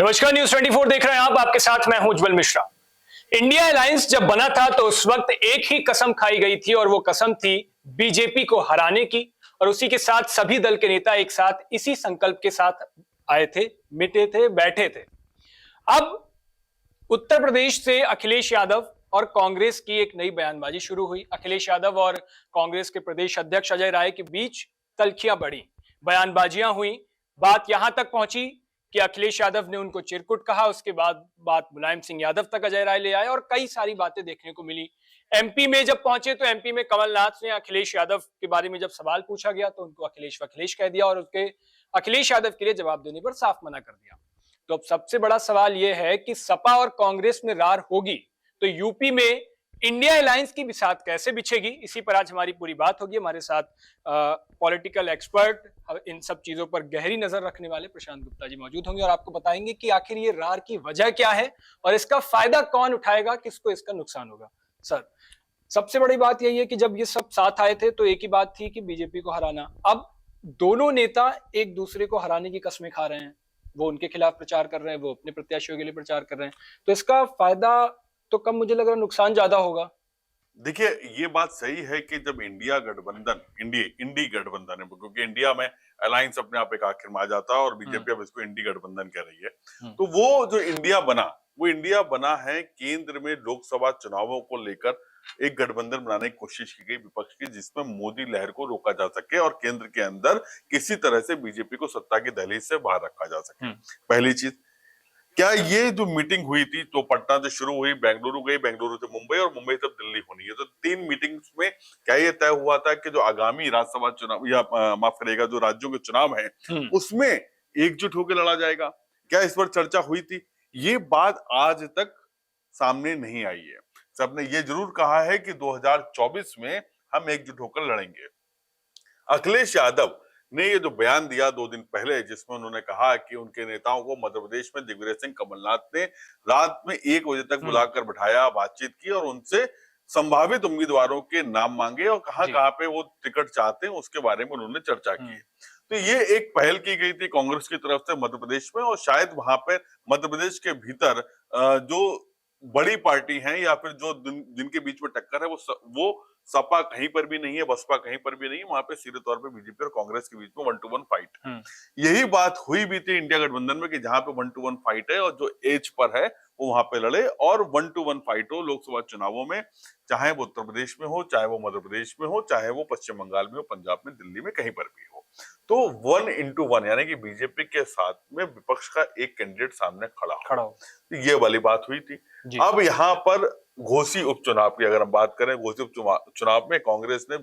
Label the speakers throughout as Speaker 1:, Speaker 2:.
Speaker 1: नमस्कार, न्यूज 24 देख रहे हैं आप। आपके साथ मैं हूं उज्जवल मिश्रा। इंडिया अलायंस जब बना था तो उस वक्त एक ही कसम खाई गई थी और वो कसम थी बीजेपी को हराने की। और उसी के साथ सभी दल के नेता एक साथ इसी संकल्प के साथ आए थे, मिटे थे, बैठे थे। अब उत्तर प्रदेश से अखिलेश यादव और कांग्रेस की एक नई बयानबाजी शुरू हुई। अखिलेश यादव और कांग्रेस के प्रदेश अध्यक्ष अजय राय के बीच तल्खियां बढ़ी, बयानबाजियां हुई। बात यहां तक पहुंची कि अखिलेश यादव ने उनको चिरकुट कहा। उसके बाद बात मुलायम सिंह यादव तक अजय राय ले आए और कई सारी बातें देखने को मिली। एमपी में जब पहुंचे तो एमपी में कमलनाथ ने अखिलेश यादव के बारे में जब सवाल पूछा गया तो उनको अखिलेश वखिलेश कह दिया और उसके अखिलेश यादव के लिए जवाब देने पर साफ मना कर दिया। तो अब सबसे बड़ा सवाल यह है कि सपा और कांग्रेस में रार होगी तो यूपी में इंडिया अलायंस की बिसात कैसे बिछेगी। इसी पर आज हमारी पूरी बात होगी। हमारे साथ पॉलिटिकल एक्सपर्ट, इन सब चीजों पर गहरी नजर रखने वाले प्रशांत गुप्ता जी मौजूद होंगे और आपको बताएंगे कि आखिर ये रार की वजह क्या है और इसका फायदा कौन उठाएगा, किसको इसका नुकसान होगा। सर, सबसे बड़ी बात यही है कि जब ये सब साथ आए थे तो एक ही बात थी कि बीजेपी को हराना। अब दोनों नेता एक दूसरे को हराने की कस्में खा रहे हैं। वो उनके खिलाफ प्रचार कर रहे हैं, वो अपने प्रत्याशियों के लिए प्रचार कर रहे हैं। तो इसका फायदा तो कम, मुझे लग रहा है नुकसान ज्यादा होगा।
Speaker 2: देखिए, ये बात सही है कि जब इंडिया गठबंधन, इंडी गठबंधन है, क्योंकि इंडिया में अलायंस अपने आप एक आखिर में आ जाता है और बीजेपी अब इसको इंडी गठबंधन कह रही है। तो वो जो इंडिया बना है केंद्र में लोकसभा चुनावों को लेकर एक गठबंधन बनाने की कोशिश की गई विपक्ष की, जिसमें मोदी लहर को रोका जा सके और केंद्र के अंदर किसी तरह से बीजेपी को सत्ता की दहलीज से बाहर रखा जा सके। पहली चीज, क्या ये जो मीटिंग हुई थी तो पटना से शुरू हुई, बेंगलुरु गई, बेंगलुरु से मुंबई और मुंबई से दिल्ली होनी है। तो 3 मीटिंग्स में क्या ये तय हुआ था कि जो आगामी राज्यसभा चुनाव या माफ करिएगा जो राज्यों के चुनाव है उसमें एकजुट होकर लड़ा जाएगा? क्या इस पर चर्चा हुई थी? ये बात आज तक सामने नहीं आई है। सबने ये जरूर कहा है कि 2024 में हम एकजुट होकर लड़ेंगे। अखिलेश यादव ने ये जो बयान दिया 2 दिन पहले, जिसमें उन्होंने कहा कि उनके नेताओं को मध्य प्रदेश में दिग्विजय सिंह कमलनाथ ने रात में 1 बजे तक बुलाकर बिठाया, बातचीत की और उनसे संभावित उम्मीदवारों के नाम मांगे और कहां पे वो टिकट चाहते हैं उसके बारे में उन्होंने चर्चा की। तो ये एक पहल की गई थी कांग्रेस की तरफ से मध्य प्रदेश में और शायद वहां पे मध्य प्रदेश के भीतर जो बड़ी पार्टी है या फिर जो जिनके बीच में टक्कर है वो सपा कहीं पर भी नहीं है, बसपा कहीं पर भी नहीं है, वहां पे सीधे तौर पे बीजेपी और कांग्रेस के बीच में 1 to 1 फाइट। यही बात हुई भी थी इंडिया गठबंधन में कि जहां पे 1 to 1 फाइट है और जो एज पर है वो वहां पे लड़े और 1 to 1 फाइट हो लोकसभा चुनावों में, चाहे वो उत्तर प्रदेश में हो, चाहे वो मध्य प्रदेश में हो, चाहे वो पश्चिम बंगाल में हो, पंजाब में, दिल्ली में, कहीं पर भी हो। तो 1 into 1 यानी कि बीजेपी के साथ में विपक्ष का एक कैंडिडेट सामने खड़ा हो। ये वाली बात हुई थी। अब यहाँ पर घोसी उपचुनाव की अगर हम बात करें, घोसी उपचुनाव में कांग्रेस ने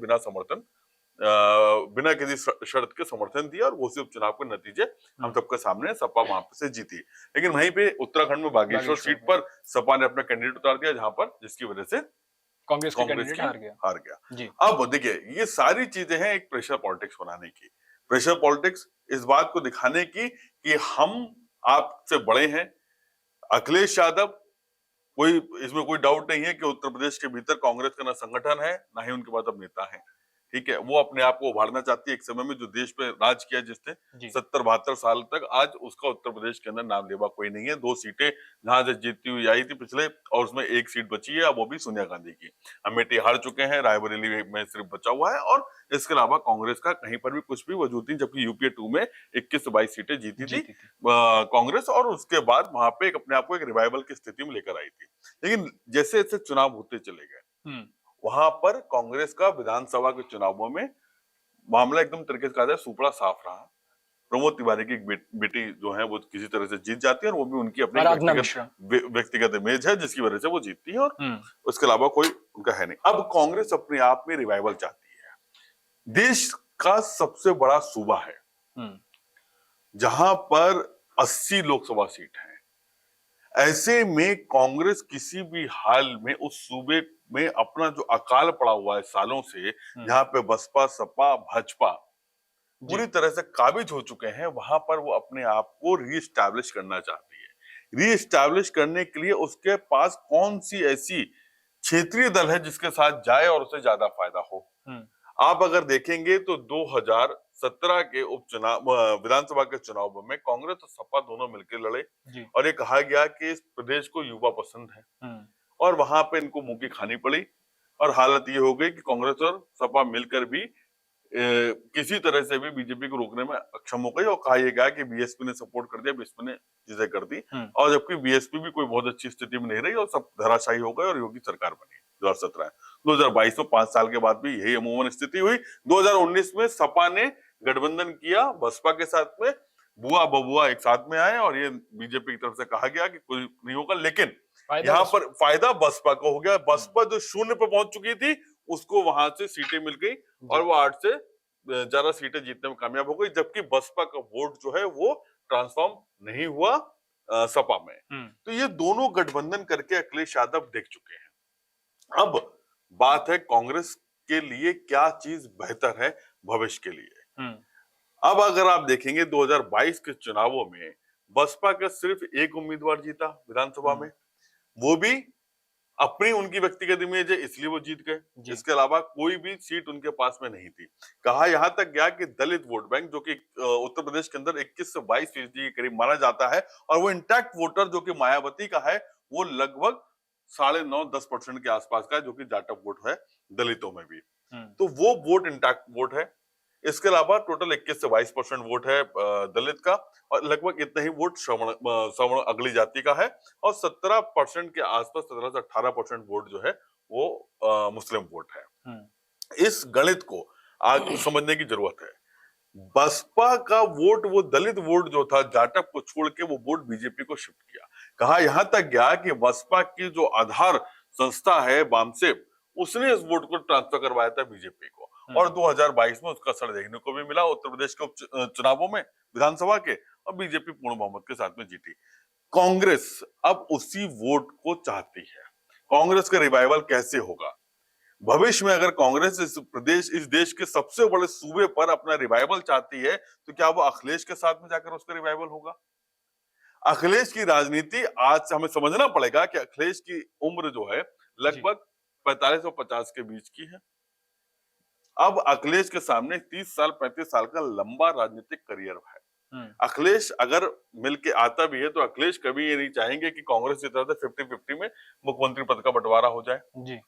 Speaker 2: बिना किसी शर्त के समर्थन दिया और घोसी उपचुनाव के नतीजे हम सबके सामने, सपा वहां से जीती। लेकिन वहीं पे उत्तराखंड में बागेश्वर सीट पर सपा ने अपना कैंडिडेट उतार दिया, जहां पर जिसकी वजह से कांग्रेस की हार गया। अब देखिए, ये सारी चीजें हैं एक प्रेशर पॉलिटिक्स बनाने की, प्रेशर पॉलिटिक्स इस बात को दिखाने की कि हम आपसे बड़े हैं। अखिलेश यादव, इसमें कोई डाउट नहीं है कि उत्तर प्रदेश के भीतर कांग्रेस का ना संगठन है ना ही उनके पास अब नेता है। ठीक है, वो अपने आप को उभारना चाहती है। एक समय में जो देश पे राज किया जिसने 70-72 साल तक, आज उसका उत्तर प्रदेश के अंदर नाम लेवा कोई नहीं है। 2 सीटें जहां से जीतती हुई आई थी पिछले, और उसमें 1 सीट बची है, वो भी सोनिया गांधी की। अमेठी हार चुके हैं, रायबरेली में सिर्फ बचा हुआ है और इसके अलावा कांग्रेस का कहीं पर भी कुछ भी वजूद नहीं, जबकि यूपीए 2 में 21-22 सीटें जीती थी कांग्रेस और उसके बाद वहां पे अपने आप को एक रिवाइवल की स्थिति में लेकर आई थी। लेकिन जैसे जैसे चुनाव होते चले गए वहां पर कांग्रेस का विधानसभा के चुनावों में मामला एकदम तरीके से कहा जाए सुपड़ा साफ रहा। प्रमोद तिवारी की बेटी जो है वो किसी तरह से जीत जाती है और वो भी उनकी अपनी व्यक्तिगत इमेज है जिसकी वजह से वो जीतती है और उसके अलावा कोई उनका है नहीं। अब कांग्रेस अपने आप में रिवाइवल चाहती है। देश का सबसे बड़ा सूबा है जहां पर 80 लोकसभा सीट है। ऐसे में कांग्रेस किसी भी हाल में उस सूबे में अपना जो अकाल पड़ा हुआ है सालों से, जहां पे बसपा, सपा, भाजपा पूरी तरह से काबिज हो चुके हैं, वहां पर वो अपने आप को रीएस्टैब्लिश करना चाहती है। रीएस्टैब्लिश करने के लिए उसके पास कौन सी ऐसी क्षेत्रीय दल है जिसके साथ जाए और उसे ज्यादा फायदा हो। आप अगर देखेंगे तो 2017 के उपचुनाव विधानसभा के चुनाव में कांग्रेस और सपा दोनों मिलकर लड़े
Speaker 1: जी।
Speaker 2: और ये कहा गया कि इस प्रदेश को युवा पसंद है और वहां पे इनको मुंह की खानी पड़ी और हालत ये हो गई कि कांग्रेस और सपा मिलकर भी किसी तरह से भी बीजेपी को रोकने में अक्षम हो गई और कहा यह गया कि बीएसपी ने सपोर्ट कर दिया, बीएसपी ने चीजें कर दी और जबकि बीएसपी भी कोई बहुत अच्छी स्थिति में नहीं रही और सब धराशायी हो गए और योगी सरकार बनी 2017 2022 में 5 साल के बाद भी यही अमूमन स्थिति हुई। 2019 में सपा ने गठबंधन किया बसपा के साथ में, बुआ बबुआ एक साथ में आए और ये बीजेपी की तरफ से कहा गया कि कुछ नहीं होगा, लेकिन यहाँ पर फायदा बसपा को हो गया। बसपा जो शून्य पर पहुंच चुकी थी उसको वहां से सीटें मिल गई और वो 8 से ज्यादा सीटें जीतने में कामयाब हो गई, जबकि बसपा का वोट जो है वो ट्रांसफॉर्म नहीं हुआ सपा में। तो ये दोनों गठबंधन करके अखिलेश यादव देख चुके हैं। अब बात है कांग्रेस के लिए क्या चीज बेहतर है भविष्य के लिए। अब अगर आप देखेंगे 2022 के चुनावों में बसपा का सिर्फ एक उम्मीदवार जीता विधानसभा में, वो भी अपनी उनकी व्यक्तिगत इमेज है इसलिए वो जीत गए, इसके अलावा कोई भी सीट उनके पास में नहीं थी। कहा यहां तक गया कि दलित वोट बैंक जो कि उत्तर प्रदेश के अंदर 21 से 22% के करीब माना जाता है और वो इंटैक्ट वोटर जो कि मायावती का है वो लगभग 9.5-10% के आसपास का है, जो कि जाटव वोट है दलितों में भी, तो वो वोट इंटैक्ट वोट है। इसके अलावा टोटल 21 से 22% वोट है दलित का और लगभग इतना ही वोट सवर्ण अगली जाति का है और 17% के आसपास 17 से 18% वोट जो है वो मुस्लिम वोट है। इस गणित को आज समझने की जरूरत है। बसपा का वोट, वो दलित वोट जो था जाटव को छोड़ के वो वोट बीजेपी को शिफ्ट किया। कहा यहां तक गया कि बसपा की जो आधार संस्था है बामसेप, उसने इस वोट को ट्रांसफर करवाया था बीजेपी को और 2022 में उसका असर देखने को भी मिला उत्तर प्रदेश के चुनावों में विधानसभा के, और बीजेपी पूर्ण बहुमत के साथ में जीती। कांग्रेस अब उसी वोट को चाहती है। कांग्रेस का रिवाइवल कैसे होगा भविष्य में? अगर कांग्रेस इस देश के सबसे बड़े सूबे पर अपना रिवाइवल चाहती है तो क्या वो अखिलेश के साथ में जाकर उसका रिवाइवल होगा? अखिलेश की राजनीति आज से हमें समझना पड़ेगा कि अखिलेश की उम्र जो है लगभग 45 और 50 के बीच की है। अब अखिलेश के सामने 30 साल 35 साल का लंबा राजनीतिक करियर है। अखिलेश अगर मिलके आता भी है तो अखिलेश कभी ये नहीं चाहेंगे कि कांग्रेस की तरफ से 50-50 में मुख्यमंत्री पद का बंटवारा हो जाए जी।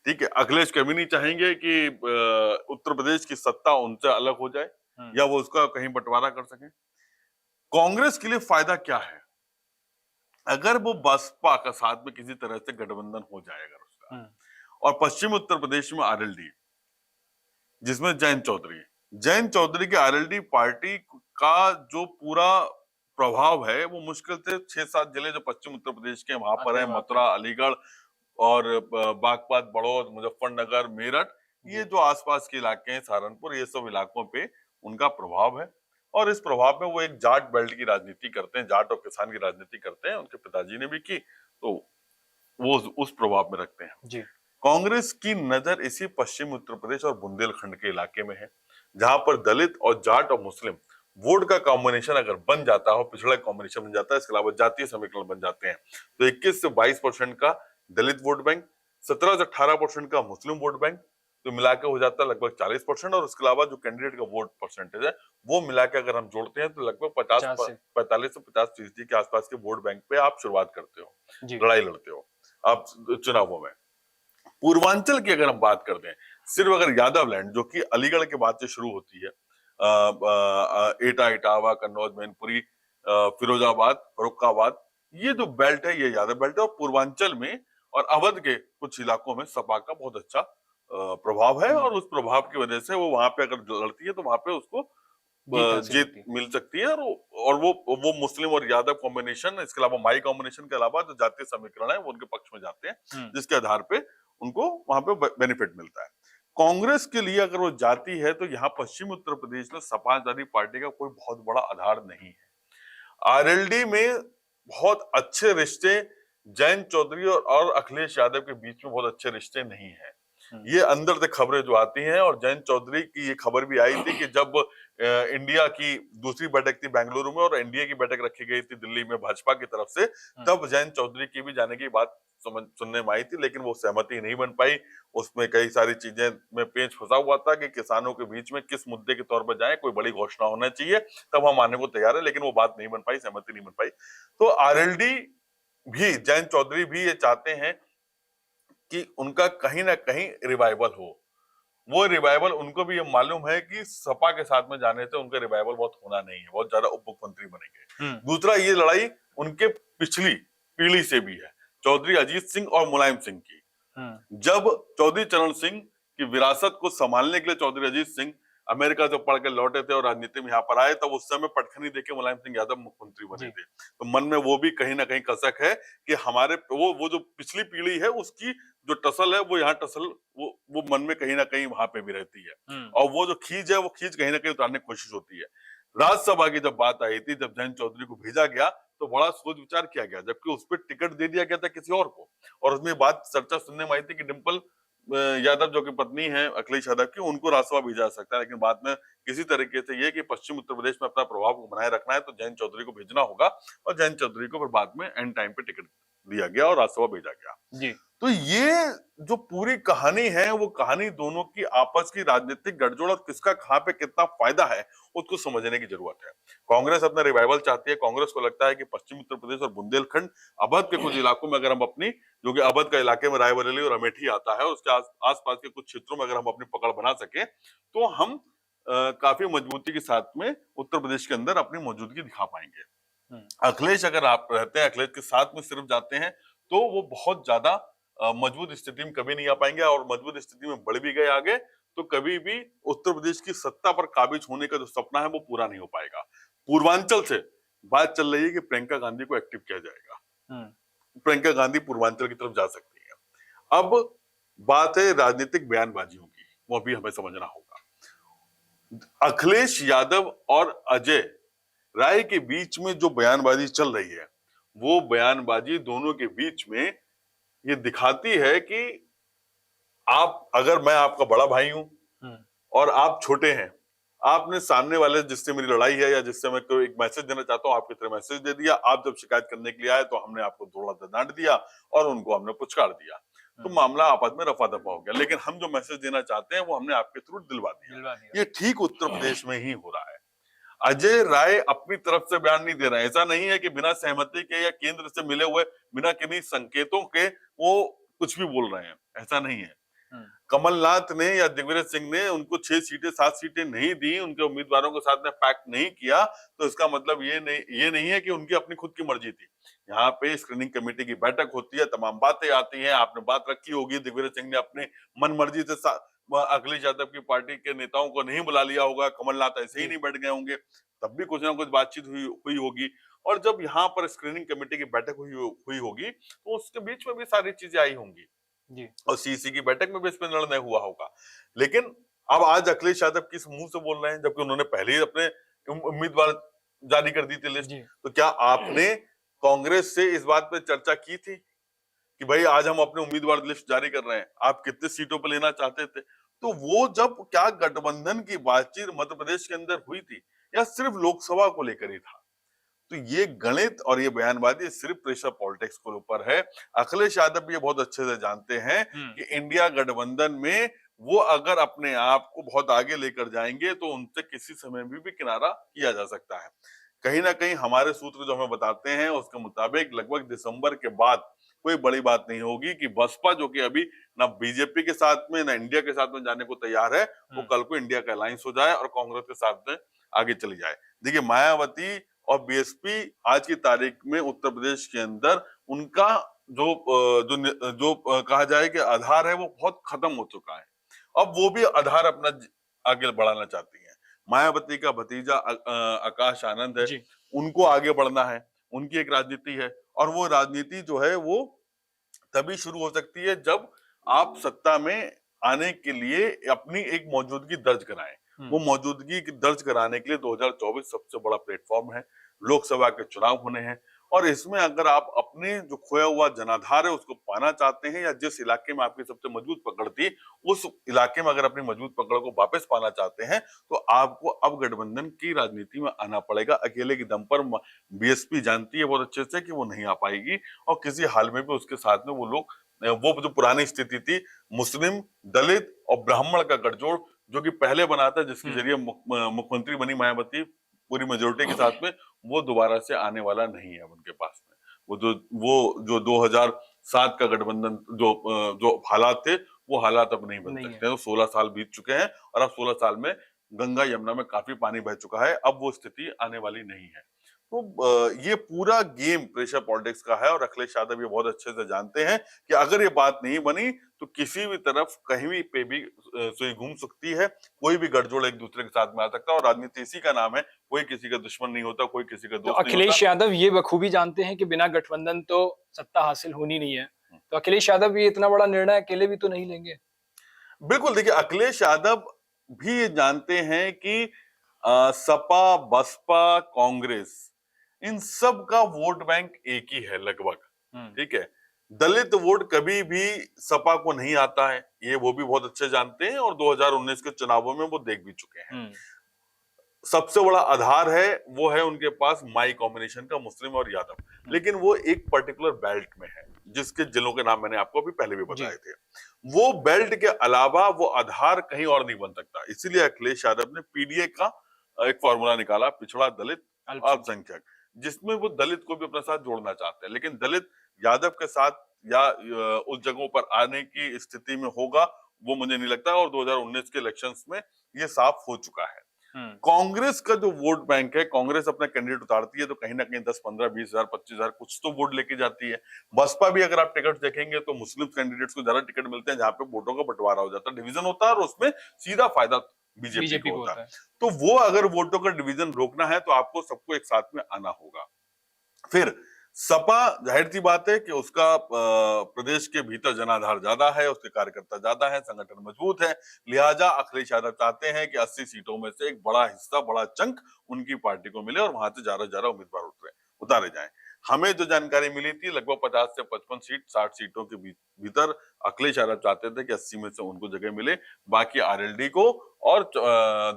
Speaker 2: ठीक है, अखिलेश कभी नहीं चाहेंगे कि उत्तर प्रदेश की सत्ता उनसे अलग हो जाए या वो उसका कहीं बंटवारा कर सके। कांग्रेस के लिए फायदा क्या है अगर वो बसपा का साथ में किसी तरह से गठबंधन हो जाए अगर उसका, और पश्चिम उत्तर प्रदेश में आरएलडी जिसमें जयंत चौधरी की आरएलडी पार्टी का जो पूरा प्रभाव है वो मुश्किल से 6-7 जिले जो पश्चिम उत्तर प्रदेश के वहां पर है, मथुरा, अलीगढ़ और बागपत, बड़ौद, मुजफ्फरनगर, मेरठ, ये जो आसपास के इलाके हैं, सहारनपुर, ये सब इलाकों पे उनका प्रभाव है और इस प्रभाव में वो एक जाट बेल्ट की राजनीति करते हैं, जाट और किसान की राजनीति करते हैं, उनके पिताजी ने भी की, तो वो उस प्रभाव में रखते हैं जी। कांग्रेस की नजर इसी पश्चिम उत्तर प्रदेश और बुंदेलखंड के इलाके में है, जहां पर दलित और जाट और मुस्लिम वोट का कॉम्बिनेशन अगर बन जाता हो, पिछड़ा कॉम्बिनेशन बन जाता है, इसके अलावा जातीय समीकरण बन जाते हैं, तो 21 से 22% का दलित वोट बैंक, 17 से 18% का मुस्लिम वोट बैंक, तो मिला के हो जाता है लगभग 40% और उसके अलावा जो कैंडिडेट का वोट परसेंटेज है वो मिला के अगर हम जोड़ते हैं तो लगभग 45 से 50% के आसपास के वोट बैंक पे आप शुरुआत करते हो, लड़ाई लड़ते हो आप चुनावों में। पूर्वांचल की अगर हम बात करते हैं, सिर्फ अगर यादव लैंड जो कि अलीगढ़ के बाद से शुरू होती है, एटा, इटावा, कन्नौज, मैनपुरी, फिरोजाबाद, फर्रुखाबाद, ये जो बेल्ट है ये यादव बेल्ट है और पूर्वांचल में और अवध के कुछ इलाकों में सपा का बहुत अच्छा प्रभाव है और उस प्रभाव की वजह से वो वहां पे अगर लड़ती है तो वहां पे उसको जीत मिल सकती है और वो मुस्लिम और यादव कॉम्बिनेशन, इसके अलावा माई कॉम्बिनेशन के अलावा जो जातीय समीकरण है वो उनके पक्ष में जाते हैं, जिसके आधार पे उनको वहां पे बेनिफिट मिलता है। कांग्रेस के लिए अगर वो जाती है तो यहाँ पश्चिम उत्तर प्रदेश में समाजवादी पार्टी का कोई बहुत बड़ा आधार नहीं है। आरएलडी में बहुत अच्छे रिश्ते जयंत चौधरी और अखिलेश यादव के बीच में बहुत अच्छे रिश्ते नहीं है। ये अंदर से खबरें जो आती हैं और जयंत चौधरी की ये खबर भी आई थी कि जब इंडिया की दूसरी बैठक थी बेंगलुरु में और एनडीए की बैठक रखी गई थी दिल्ली में भाजपा की तरफ से, तब जयंत चौधरी की भी जाने की बात सुनने में आई थी, लेकिन वो सहमति नहीं बन पाई। उसमें कई सारी चीजें में पेच फंसा हुआ था कि किसानों के बीच में किस मुद्दे के तौर पर जाए, कोई बड़ी घोषणा होना चाहिए, तब हम आने को तैयार है, लेकिन वो बात नहीं बन पाई, सहमति नहीं बन पाई। तो आरएलडी भी, जयंत चौधरी भी ये चाहते हैं कि उनका कहीं ना कहीं रिवाइवल हो। वो रिवाइवल उनको भी ये मालूम है कि सपा के साथ में जाने से उनका रिवाइवल बहुत होना नहीं है, बहुत ज्यादा उप मुख्यमंत्री बनेंगे। दूसरा, ये लड़ाई उनके पिछली पीढ़ी से भी है, चौधरी अजीत सिंह और मुलायम सिंह की। जब चौधरी चरण सिंह की विरासत को संभालने के लिए चौधरी अजीत सिंह अमेरिका से पढ़ के लौटे थे और राजनीति में यहाँ पर आए, तब उस समय पटखनी देके मुलायम सिंह यादव मुख्यमंत्री बने थे। तो मन में वो भी कहीं ना कहीं कसक है कि हमारे वो जो पिछली पीढ़ी है उसकी जो टसल है, वो यहाँ टसल वो मन में कहीं ना कहीं वहां पे भी रहती है, और वो जो खींच है, वो खींच कहीं ना कहीं उतारने की कोशिश होती है। राज्यसभा की जब बात आई थी, जब जयंत चौधरी को भेजा गया, तो बड़ा सोच विचार किया गया, जबकि उस पर टिकट दे दिया गया था किसी और को। और उसमें बात चर्चा सुनने में आई थी कि डिंपल यादव, जो कि पत्नी है अखिलेश यादव की, उनको राज्यसभा भेजा जा सकता है। लेकिन बाद में किसी तरीके से ये कि पश्चिम उत्तर प्रदेश में अपना प्रभाव को बनाए रखना है, तो जयंत चौधरी को भेजना होगा, और जयंत चौधरी को फिर बाद में एंड टाइम पे टिकट दिया गया और राज्यसभा भेजा गया
Speaker 1: जी।
Speaker 2: तो ये जो पूरी कहानी है, वो कहानी दोनों की आपस की राजनीतिक गठजोड़ और किसका कहां पे कितना फायदा है, उसको समझने की जरूरत है। कांग्रेस अपना रिवाइवल चाहती है। कांग्रेस को लगता है कि पश्चिम उत्तर प्रदेश और बुंदेलखंड, अवध के कुछ इलाकों में अगर हम अपनी, जो कि अवध का इलाके में रायबरेली और अमेठी आता है, उसके आसपास के कुछ क्षेत्रों में अगर हम अपनी पकड़ बना सके, तो हम काफी मजबूती के साथ में उत्तर प्रदेश के अंदर अपनी मौजूदगी दिखा पाएंगे। अखिलेश अगर आप रहते हैं, अखिलेश के साथ में सिर्फ जाते हैं, तो वो बहुत ज्यादा मजबूत स्थिति में कभी नहीं आ पाएंगे, और मजबूत स्थिति में बढ़ भी गए आगे, तो कभी भी उत्तर प्रदेश की सत्ता पर काबिज होने का जो सपना है, वो पूरा नहीं हो पाएगा। पूर्वांचल से बात चल रही है कि प्रियंका गांधी को एक्टिव किया जाएगा। प्रियंका गांधी पूर्वांचल की तरफ जा सकती है। अब बात है राजनीतिक बयानबाजियों की, वो भी हमें समझना होगा। अखिलेश यादव और अजय राय के बीच में जो बयानबाजी चल रही है, वो बयानबाजी दोनों के बीच में ये दिखाती है कि मैं आपका बड़ा भाई हूं और आप छोटे हैं, आपने सामने वाले जिससे मेरी लड़ाई है या जिससे मैं कोई एक मैसेज देना चाहता हूं, आपकी तरह मैसेज दे दिया। आप जब शिकायत करने के लिए आए, तो हमने आपको थोड़ा डांट दिया और उनको हमने पुचकार दिया, तो मामला आपस में रफा दफा हो गया। लेकिन हम जो मैसेज देना चाहते हैं, वो हमने आपके थ्रू दिलवा दिया। ये ठीक उत्तर प्रदेश में ही हो रहा है। अजय राय अपनी तरफ से बयान नहीं दे रहे हैं। ऐसा नहीं है कि बिना सहमति के या केंद्र से मिले हुए बिना किन्हीं संकेतों के वो कुछ भी बोल रहे हैं, ऐसा नहीं है। कमलनाथ ने या दिग्विजय सिंह ने उनको 6 सीटें 7 सीटें नहीं दी, उनके उम्मीदवारों के साथ में पैक्ट नहीं किया, तो इसका मतलब ये नहीं है कि उनकी अपनी खुद की मर्जी थी। यहाँ पे स्क्रीनिंग कमेटी की बैठक होती है, तमाम बातें आती हैं। आपने बात रखी होगी, दिग्विजय सिंह ने अपने मन मर्जी से अखिलेश यादव की पार्टी के नेताओं को नहीं बुला लिया होगा, कमलनाथ ऐसे ही नहीं बैठ गए होंगे, तब भी कुछ ना कुछ बातचीत हुई होगी। और जब यहाँ पर स्क्रीनिंग कमेटी की बैठक हुई होगी, तो उसके बीच में भी सारी चीजें आई होंगी जी। और सीसी की बैठक में भी इस पर निर्णय हुआ होगा। लेकिन अब आज अखिलेश यादव किस मुंह से बोल रहे हैं, जबकि उन्होंने पहले ही अपने उम्मीदवार जारी कर दी थी लिस्ट। तो क्या आपने कांग्रेस से इस बात पर चर्चा की थी कि भाई आज हम अपने उम्मीदवार लिस्ट जारी कर रहे हैं, आप कितने सीटों पर लेना चाहते थे? तो वो जब क्या गठबंधन की बातचीत मध्य प्रदेश के अंदर हुई थी, या सिर्फ लोकसभा को लेकर ही था? तो ये गणित और ये बयानबाजी सिर्फ प्रेशर पॉलिटिक्स के ऊपर है। अखिलेश यादव भी ये बहुत अच्छे से जानते हैं कि इंडिया गठबंधन में वो अगर अपने आप को बहुत आगे लेकर जाएंगे, तो उनसे किसी समय भी किनारा किया जा सकता है। कहीं ना कहीं हमारे सूत्र जो हमें बताते हैं, उसके मुताबिक लगभग दिसंबर के बाद कोई बड़ी बात नहीं होगी कि बसपा, जो कि अभी ना बीजेपी के साथ में ना इंडिया के साथ में जाने को तैयार है, वो कल को इंडिया का अलायंस हो जाए और कांग्रेस के साथ में आगे चली जाए। देखिए, मायावती और बीएसपी आज की तारीख में उत्तर प्रदेश के अंदर उनका जो कहा जाए कि आधार है, वो बहुत खत्म हो चुका है। अब वो भी आधार अपना आगे बढ़ाना चाहती हैं। मायावती का भतीजा आकाश आनंद है, उनको आगे बढ़ना है, उनकी एक राजनीति है, और वो राजनीति जो है वो तभी शुरू हो सकती है जब आप सत्ता में आने के लिए अपनी एक मौजूदगी दर्ज कराएं। वो मौजूदगी दर्ज कराने के लिए 2024 सबसे बड़ा प्लेटफॉर्म है। लोकसभा के चुनाव होने हैं, और इसमें अगर आप अपने जो खोया हुआ जनाधार है उसको पाना चाहते हैं, या जिस इलाके में आपकी सबसे मजबूत पकड़ थी उस इलाके में अगर अपनी मजबूत पकड़ को वापस पाना चाहते हैं, तो आपको अब गठबंधन की राजनीति में आना पड़ेगा। अकेले के दम पर बीएसपी जानती है बहुत अच्छे से कि वो नहीं आ पाएगी, और किसी हाल में भी उसके साथ में वो लोग वो जो पुरानी स्थिति थी मुस्लिम, दलित और ब्राह्मण का गठजोड़ जो कि पहले बना था, जिसके जरिए मुख्यमंत्री बनी मायावती पूरी मेजोरिटी के साथ में, वो दोबारा से आने वाला नहीं है उनके पास में। वो जो 2007 का गठबंधन जो हालात थे वो हालात अब नहीं बन सकते हैं। तो 16 साल बीत चुके हैं और अब 16 साल में गंगा यमुना में काफी पानी बह चुका है, अब वो स्थिति आने वाली नहीं है। तो ये पूरा गेम प्रेशर पॉलिटिक्स का है, और अखिलेश यादव ये बहुत अच्छे से जानते हैं कि अगर ये बात नहीं बनी तो किसी भी तरफ कहीं पे भी सुई घूम सकती है, कोई भी गठजोड़ एक दूसरे के साथ में आ सकता है, और राजनीति इसी का नाम है, कोई किसी का दुश्मन नहीं होता, कोई किसी का
Speaker 1: तो
Speaker 2: दोस्त नहीं होता।
Speaker 1: अखिलेश यादव ये बखूबी जानते हैं कि बिना गठबंधन तो सत्ता हासिल होनी नहीं है, तो अखिलेश यादव ये इतना बड़ा निर्णय अकेले भी तो नहीं लेंगे।
Speaker 2: बिल्कुल, देखिए अखिलेश यादव भी ये जानते हैं कि सपा, बसपा, कांग्रेस, इन सब का वोट बैंक एक ही है लगभग, ठीक है। दलित वोट कभी भी सपा को नहीं आता है, ये वो भी बहुत अच्छे जानते हैं, और 2019 के चुनावों में वो देख भी चुके हैं। सबसे बड़ा आधार है वो है उनके पास माई कॉम्बिनेशन का, मुस्लिम और यादव, लेकिन वो एक पर्टिकुलर बेल्ट में है, जिसके जिलों के नाम मैंने आपको अभी पहले भी बताए थे। वो बेल्ट के अलावा वो आधार कहीं और नहीं बन सकता, इसीलिए अखिलेश यादव ने पीडीए का एक फॉर्मूला निकाला, पिछड़ा दलित अल्पसंख्यक, जिसमें वो दलित को भी अपने साथ जोड़ना चाहते हैं, लेकिन दलित यादव के साथ या उस जगहों पर आने की स्थिति में होगा वो मुझे नहीं लगता, और 2019 के इलेक्शंस में ये साफ हो चुका है। कांग्रेस का जो वोट बैंक है, कांग्रेस अपना कैंडिडेट उतारती है तो कहीं ना कहीं 10, 15, 20,000, 25,000 कुछ तो वोट लेके जाती है। बसपा भी अगर आप टिकट देखेंगे तो मुस्लिम कैंडिडेट्स को ज्यादा टिकट मिलते हैं, जहां पे वोटों का बंटवारा हो जाता है, डिवीजन होता है, और उसमें सीधा फायदा बीजेपी को होता है। तो वो अगर वोटों का डिवीजन रोकना है तो आपको सबको एक साथ में आना होगा। फिर सपा, जाहिर सी बात है कि उसका प्रदेश के भीतर जनाधार ज्यादा है, उसके कार्यकर्ता ज्यादा है, संगठन मजबूत है, लिहाजा अखिलेश यादव चाहते हैं कि 80 सीटों में से एक बड़ा हिस्सा, बड़ा चंक उनकी पार्टी को मिले और वहां से ज्यादा उम्मीदवार उतारे जाएं। हमें जो जानकारी मिली थी लगभग 50 से 55 सीट, 60 सीटों के भीतर अखिलेश यादव चाहते थे कि 80 में से उनको जगह मिले, बाकी आरएलडी को, और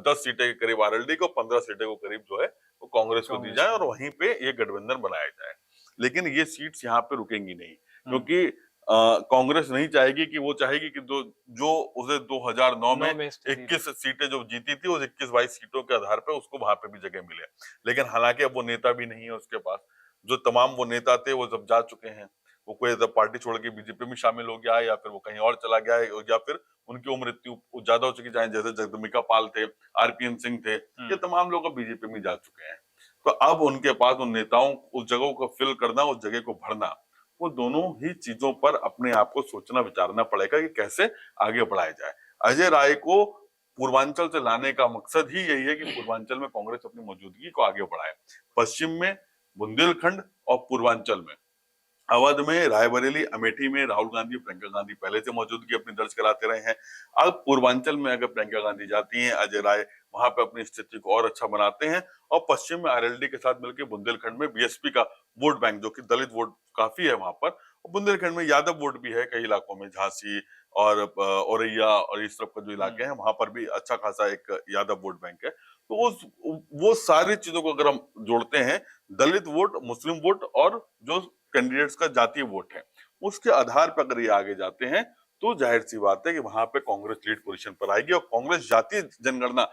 Speaker 2: 10 सीटें के करीब आरएलडी को, 15 सीटें को करीब जो है वो कांग्रेस को दी जाए, और वहीं पे ये गठबंधन बनाया जाए। लेकिन ये सीट्स यहाँ पे रुकेंगी नहीं, क्योंकि कांग्रेस नहीं चाहेगी कि, वो चाहेगी कि जो उसे 2009 में 21 सीटें जो जीती थी, उस 21-22 सीटों के आधार पे उसको वहां पे भी जगह मिले। लेकिन हालांकि अब वो नेता भी नहीं है उसके पास, जो तमाम वो नेता थे वो सब जा चुके हैं, वो कोई पार्टी छोड़ के बीजेपी में शामिल हो गया है, या फिर वो कहीं और चला गया है, या फिर उनकी उम्र इतनी ज्यादा हो चुकी है, जैसे जगदम्बिका पाल थे, आरपीएन सिंह थे, ये तमाम लोग बीजेपी में जा चुके हैं। तो अब उनके पास उन नेताओं, उस जगह को फिल करना, उस जगह को भरना, वो दोनों ही चीजों पर अपने आप को सोचना विचारना पड़ेगा कि कैसे आगे बढ़ाया जाए। अजय राय को पूर्वांचल से लाने का मकसद ही यही है कि पूर्वांचल में कांग्रेस अपनी मौजूदगी को आगे बढ़ाए। पश्चिम में, बुंदेलखंड और पूर्वांचल में, अवध में, रायबरेली, अमेठी में राहुल गांधी, प्रियंका गांधी पहले से मौजूदगी अपनी दर्ज कराते रहे हैं। अब पूर्वांचल में अगर प्रियंका गांधी जाती हैं, अजय राय वहां पे अपनी स्थिति को और अच्छा बनाते हैं, और पश्चिम में आरएलडी के साथ मिलकर बुंदेलखंड में बीएसपी का वोट बैंक, जो कि दलित वोट काफी है वहां पर, और बुंदेलखंड में यादव वोट भी है कई इलाकों में, झांसी और औरैया और इस तरफ का जो इलाके हैं वहां पर भी अच्छा खासा एक यादव वोट बैंक है। तो वो सारी चीजों को अगर हम जोड़ते हैं, दलित वोट, मुस्लिम वोट और जो कैंडिडेट्स का जातीय वोट है, उसके आधार पर अगर ये आगे जाते हैं तो जाहिर सी बात है कि वहां पे कांग्रेस लीड पोजीशन पर आएगी, और कांग्रेस जातीय जनगणना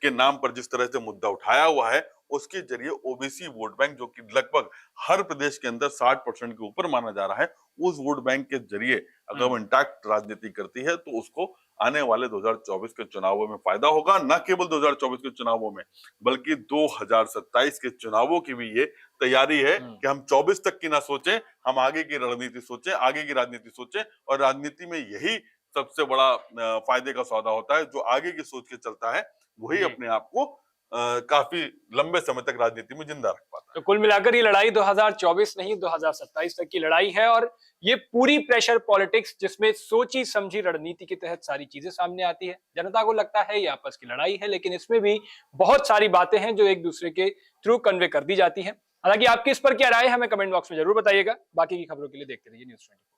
Speaker 2: के नाम पर जिस तरह से मुद्दा उठाया हुआ है, उसके जरिए ओबीसी वोट बैंक, जो कि लगभग हर प्रदेश के अंदर 60% के ऊपर माना जा रहा है, उस वोट बैंक के जरिए अगर वो इंटैक्ट राजनीति करती है तो उसको आने वाले 2024 के चुनावों में फायदा होगा। न केवल 2024 के चुनावों में, बल्कि 2027 के चुनावों की भी ये तैयारी है कि हम 24 तक की ना सोचें, हम आगे की रणनीति सोचें, आगे की राजनीति सोचें, और राजनीति में यही सबसे बड़ा फायदे का सौदा होता है। जो आगे की सोच के चलता है वही अपने आप को काफी लंबे समय तक राजनीति में जिंदा रख पाता है।
Speaker 1: तो कुल मिलाकर ये लड़ाई 2024 नहीं 2027 तक की लड़ाई है, और ये पूरी प्रेशर पॉलिटिक्स, जिसमें सोची समझी रणनीति के तहत सारी चीजें सामने आती है। जनता को लगता है ये आपस की लड़ाई है, लेकिन इसमें भी बहुत सारी बातें हैं जो एक दूसरे के थ्रू कन्वे कर दी जाती हैं। हालांकि आपकी इस पर क्या राय है हमें कमेंट बॉक्स में जरूर बताइएगा। बाकी की खबरों के लिए देखते रहिए न्यूज़ 24।